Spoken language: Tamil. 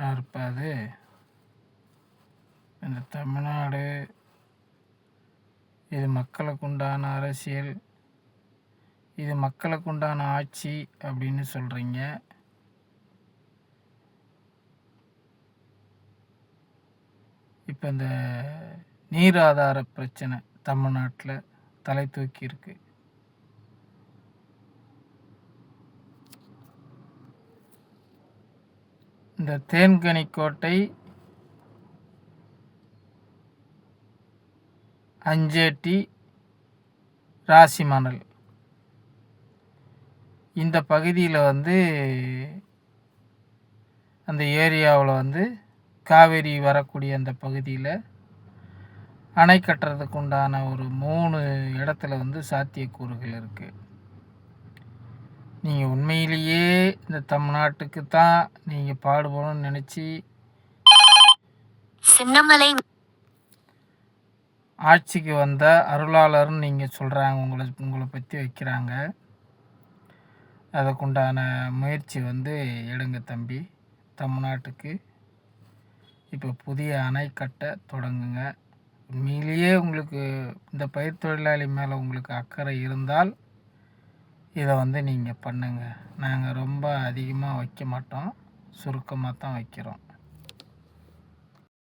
இருப்பது இந்த தமிழ்நாடு இது மக்களுக்கு உண்டான அரசியல், இது மக்களுக்கு உண்டான ஆட்சி அப்படின்னு சொல்கிறீங்க. இப்போ இந்த நீர் ஆதார பிரச்சனை தமிழ்நாட்டில் தலை தூக்கி இருக்கு. இந்த தேன்கனிக்கோட்டை, அஞ்சேட்டி, ராசிமணல் இந்த பகுதியில் அந்த ஏரியாவில் காவேரி வரக்கூடிய அந்த பகுதியில் அணை கட்டுறதுக்கு உண்டான ஒரு 3 இடத்துல சாத்தியக்கூறுகள் இருக்குது. நீங்கள் உண்மையிலேயே இந்த தமிழ்நாட்டுக்கு தான் நீங்கள் பாடுபடணும்னு நினச்சி சின்னமலை ஆட்சிக்கு வந்த அருளாளர்னு நீங்கள் சொல்கிறாங்க, உங்களை பற்றி வைக்கிறாங்க. அதுக்குண்டான முயற்சி எடுங்க தம்பி. தமிழ்நாட்டுக்கு இப்போ புதிய அணை கட்ட தொடங்குங்க. உண்மையிலேயே உங்களுக்கு இந்த பயிர் தொழிலாளி மேலே உங்களுக்கு அக்கறை இருந்தால் இதை நீங்கள் பண்ணுங்கள். நாங்கள் ரொம்ப அதிகமாக வைக்க மாட்டோம், சுருக்கமாக தான் வைக்கிறோம்.